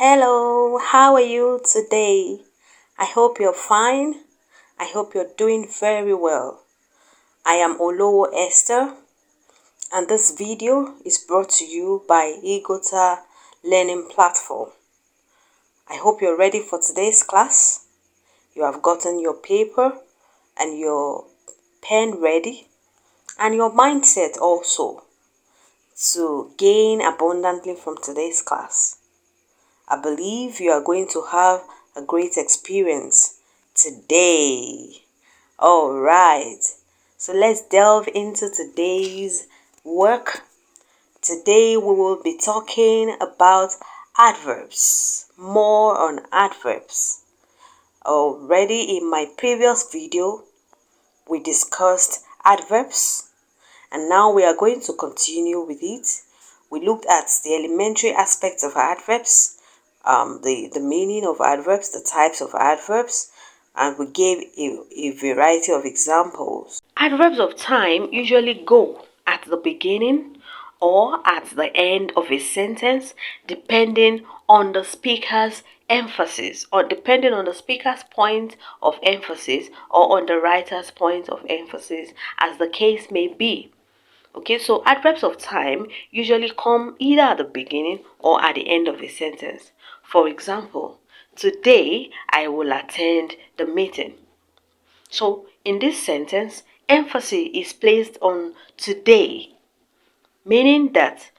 Hello, how are you today? I hope you're fine. I hope you're doing very well. I am Olowo Esther, and this video is brought to you by KIDULTS Learning Platform. I hope you're ready for today's class. You have gotten your paper and your pen ready, and your mindset also to gain abundantly from today's class. I believe you are going to have a great experience today. All right, so let's delve into today's work. Today we will be talking about adverbs, more on adverbs. Already in my previous video, we discussed adverbs, and now we are going to continue with it. We looked at the elementary aspects of adverbs, the meaning of adverbs, the types of adverbs, and we gave a variety of examples. Adverbs of time usually go at the beginning or at the end of a sentence, depending on the speaker's emphasis, or depending on the speaker's point of emphasis, or on the writer's point of emphasis, as the case may be. Okay, so adverbs of time usually come either at the beginning or at the end of a sentence. For example, today I will attend the meeting. So in this sentence, emphasis is placed on today, meaning that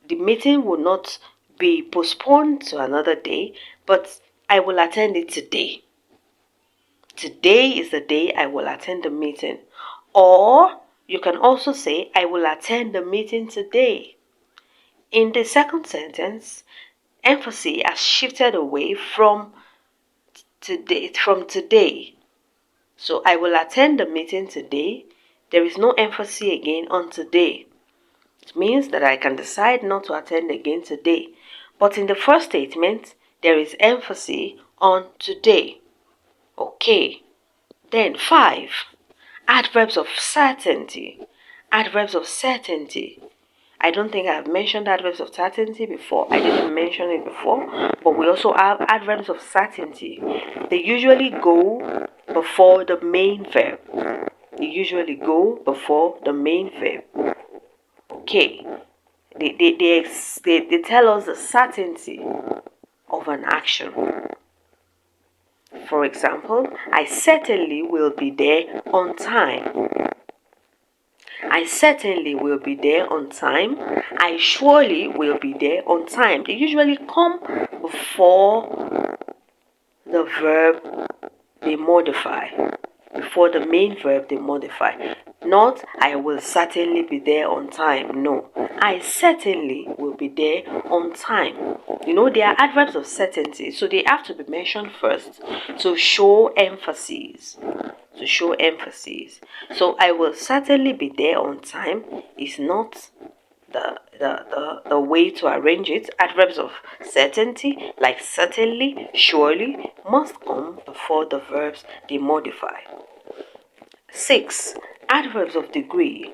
the meeting will not be postponed to another day, but I will attend it today. Today is the day I will attend the meeting. Or you can also say, I will attend the meeting today. In the second sentence, emphasis has shifted away from today. So I will attend the meeting today. There is no emphasis again on today. It means that I can decide not to attend again today. But in the first statement, there is emphasis on today. Okay. Then 5. Adverbs of certainty. Adverbs of certainty. I don't think I've mentioned adverbs of certainty before. I didn't mention it before. But we also have adverbs of certainty. They usually go before the main verb. They usually go before the main verb. Okay. They tell us the certainty of an action. For example, I certainly will be there on time. I certainly will be there on time. I surely will be there on time. They usually come before the verb they modify. Before the main verb they modify. Not, I will certainly be there on time. No, I certainly will be there on time. You know, they are adverbs of certainty, so they have to be mentioned first to show emphasis. To show emphasis. So I will certainly be there on time is not the way to arrange it. Adverbs of certainty, like certainly, surely, must come before the verbs they modify. 6. Adverbs of degree.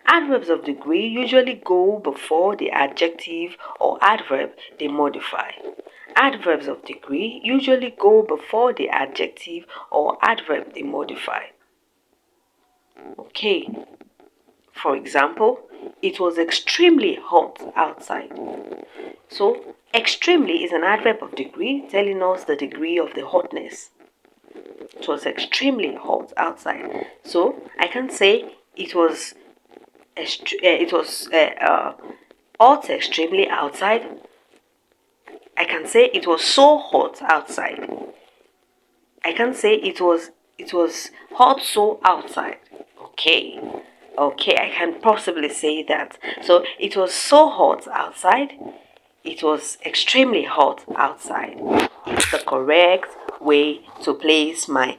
Adverbs of degree usually go before the adjective or adverb they modify. Adverbs of degree usually go before the adjective or adverb they modify. Okay. For example, it was extremely hot outside. So, extremely is an adverb of degree telling us the degree of the hotness. It was extremely hot outside. So, I can say it was hot extremely outside. I can say it was so hot outside. I can say it was hot so outside. Okay, I can possibly say that. So it was so hot outside. It was extremely hot outside. It's the correct way to place my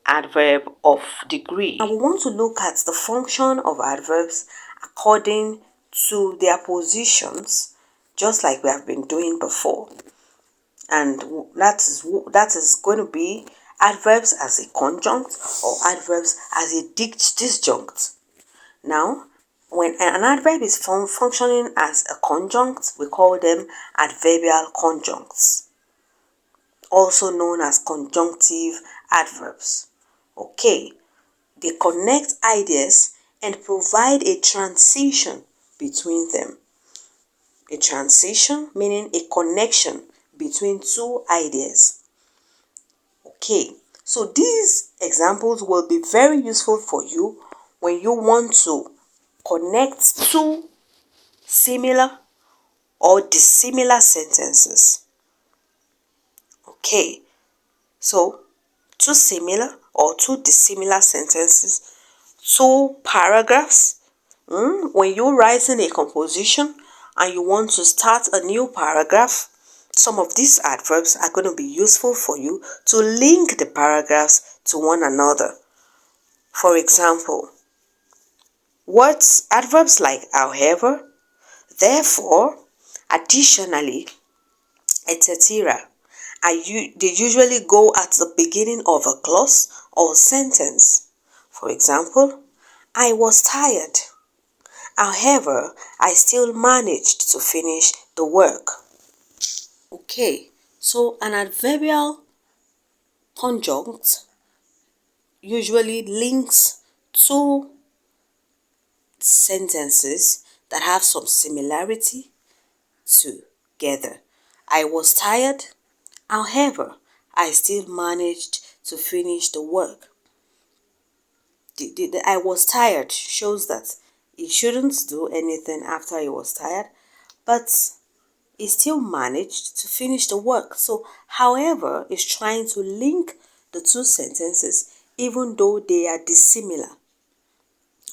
adverb of degree. Now we want to look at the function of adverbs according to their positions, just like we have been doing before. And that is going to be adverbs as a conjunct or adverbs as a disjunct. Now, when an adverb is functioning as a conjunct, we call them adverbial conjuncts. also known as conjunctive adverbs. Okay, they connect ideas and provide a transition between them. A transition meaning a connection between two ideas. Okay, so these examples will be very useful for you when you want to connect two similar or dissimilar sentences. Okay, so two similar or two dissimilar sentences, two paragraphs. When you're writing a composition and you want to start a new paragraph, some of these adverbs are going to be useful for you to link the paragraphs to one another. For example, adverbs like however, therefore, additionally, etc. They usually go at the beginning of a clause or sentence. For example, I was tired. However, I still managed to finish the work. Okay, so an adverbial conjunct usually links two sentences that have some similarity together. I was tired. However, I still managed to finish the work. The I was tired shows that he shouldn't do anything after he was tired, but he still managed to finish the work. So, however, is trying to link the two sentences even though they are dissimilar.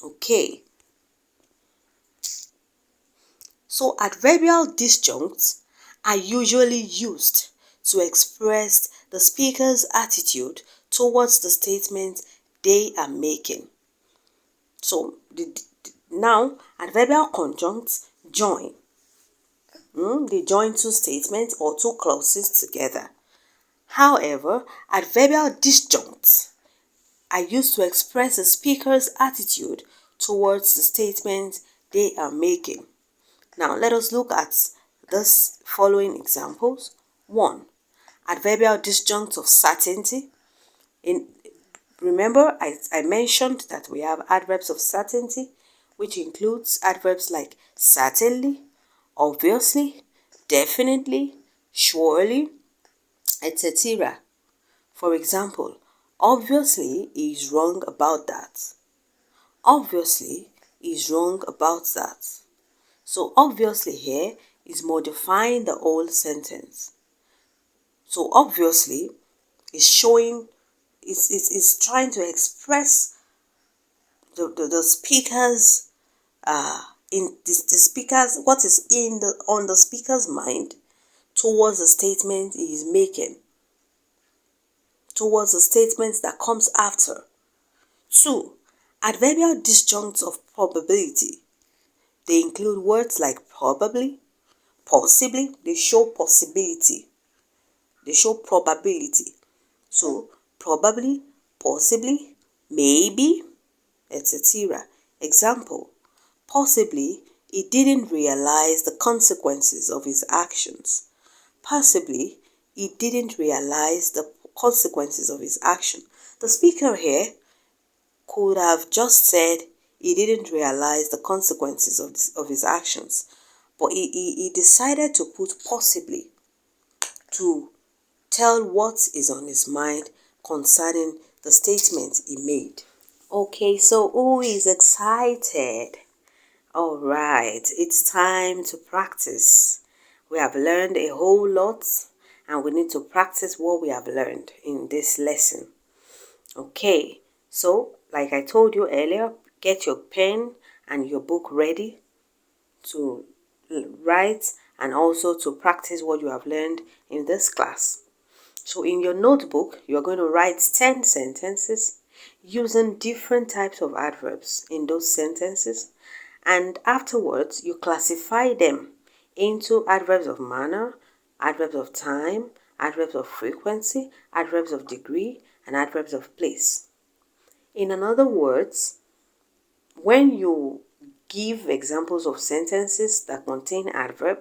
Okay. So, adverbial disjuncts are usually used to express the speaker's attitude towards the statement they are making. So, now adverbial conjuncts join. They join two statements or two clauses together. However, adverbial disjuncts are used to express the speaker's attitude towards the statement they are making. Now, let us look at this following examples. 1. Adverbial disjunct of certainty. Remember, I mentioned that we have adverbs of certainty, which includes adverbs like certainly, obviously, definitely, surely, etc. For example, obviously he is wrong about that. Obviously he is wrong about that. So obviously here is modifying the whole sentence. So obviously is showing, is trying to express the speaker's what is on the speaker's mind towards the statement he is making, towards the statement that comes after. 2. Adverbial disjuncts of probability. They include words like probably, possibly. They show possibility. They show probability. So, probably, possibly, maybe, etc. Example, possibly he didn't realize the consequences of his actions. Possibly he didn't realize the consequences of his action. The speaker here could have just said he didn't realize the consequences of his actions, but he decided to put possibly to tell what is on his mind concerning the statement he made. Okay, so who is excited? All right, it's time to practice. We have learned a whole lot and we need to practice what we have learned in this lesson. Okay, so like I told you earlier, get your pen and your book ready to write and also to practice what you have learned in this class. So in your notebook, you're going to write 10 sentences using different types of adverbs in those sentences, and afterwards you classify them into adverbs of manner, adverbs of time, adverbs of frequency, adverbs of degree, and adverbs of place. In other words, when you give examples of sentences that contain adverb,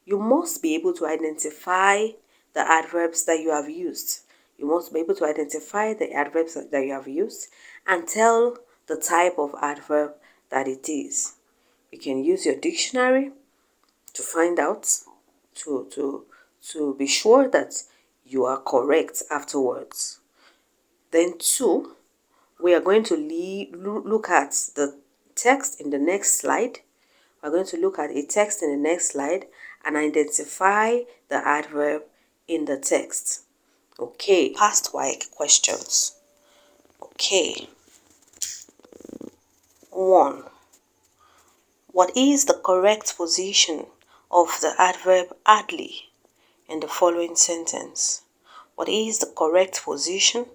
you must be able to identify the adverbs that you have used. You must be able to identify the adverbs that you have used and tell the type of adverb that it is. You can use your dictionary to find out, to be sure that you are correct afterwards. Then 2, we are going to look at the text in the next slide. We're going to look at a text in the next slide and identify the adverb in the text. Okay, past WAEC questions. Okay. 1. What is the correct position of the adverb hardly in the following sentence? What is the correct position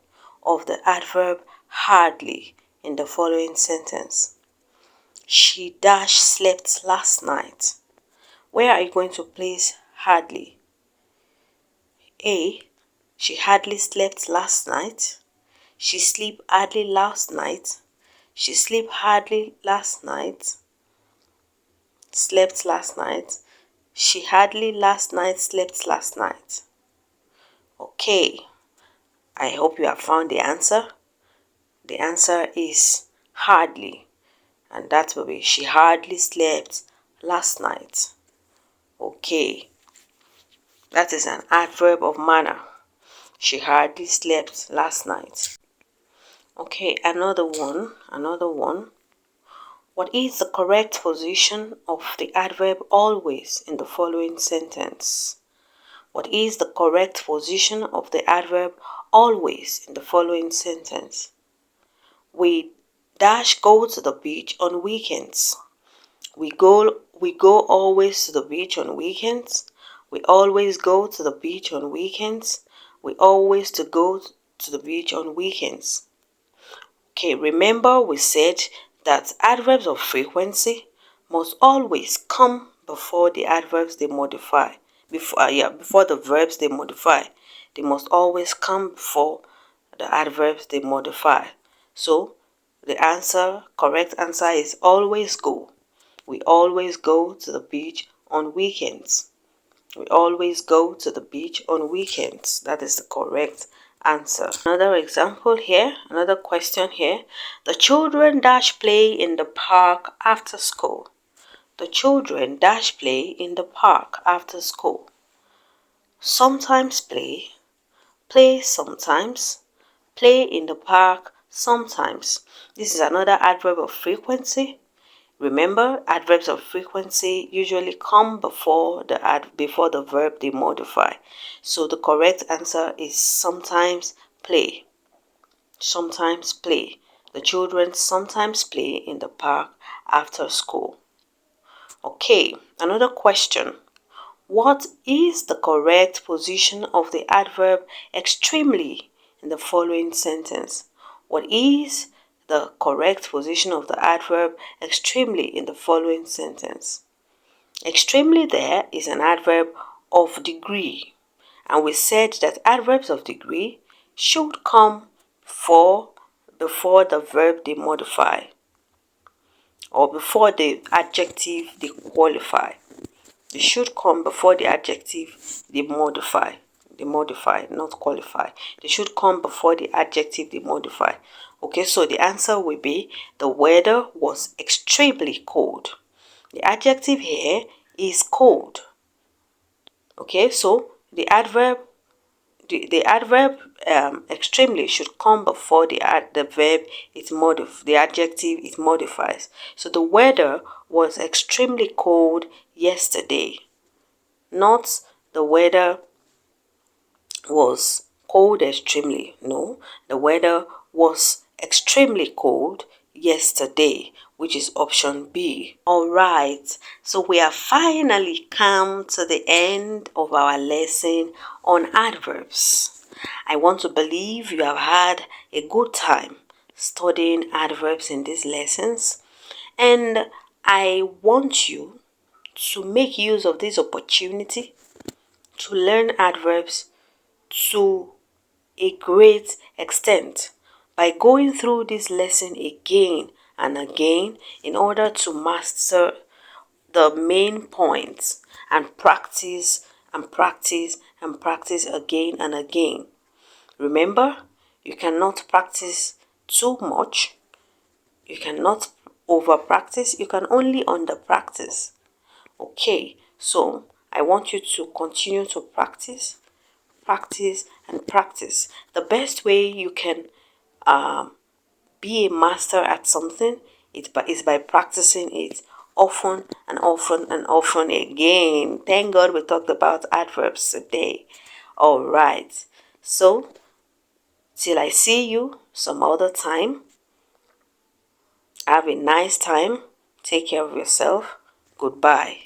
of the adverb hardly in the following sentence? She slept last night. Where are you going to place hardly? A. She hardly slept last night. She slept hardly last night. She slept hardly last night. Slept last night. She hardly last night slept last night. Okay, I hope you have found the answer. The answer is hardly, and that will be she hardly slept last night. Okay, that is an adverb of manner. She hardly slept last night. Okay, another one. What is the correct position of the adverb always in the following sentence? What is the correct position of the adverb always in the following sentence? We go to the beach on weekends. We go always to the beach on weekends. We always go to the beach on weekends. We always go to the beach on weekends. Okay, remember we said that adverbs of frequency must always come before the adverbs they modify. Before the verbs they modify. They must always come before the adverbs they modify. So the correct answer is always go. We always go to the beach on weekends. We always go to the beach on weekends. That is the correct answer. Another example here, another question here. The children play in the park after school. The children play in the park after school. Sometimes play sometimes, play in the park sometimes. This is another adverb of frequency. Remember, adverbs of frequency usually come before the verb they modify. So the correct answer is sometimes play. Sometimes play. The children sometimes play in the park after school. Okay, another question. What is the correct position of the adverb extremely in the following sentence? What is the correct position of the adverb extremely in the following sentence? Extremely there is an adverb of degree, and we said that adverbs of degree should come before the verb they modify, or before the adjective they qualify. They should come before the adjective they modify. They modify, not qualify. They should come before the adjective they modify. Okay, so the answer will be the weather was extremely cold. The adjective here is cold. Okay, so the adverb extremely should come before the verb the adjective it modifies. So the weather was extremely cold yesterday. Not the weather was cold extremely. No, the weather was extremely cold yesterday, which is option B. Alright, so we have finally come to the end of our lesson on adverbs. I want to believe you have had a good time studying adverbs in these lessons, and I want you to make use of this opportunity to learn adverbs to a great extent by going through this lesson again and again in order to master the main points and practice and practice again and again. Remember, you cannot practice too much. You cannot over practice. You can only under practice. Okay, so I want you to continue to practice, practice, and practice. The best way you can be a master at something is by practicing it often and often and often again. Thank God we talked about adverbs today. All right, so till I see you some other time, have a nice time. Take care of yourself. Goodbye.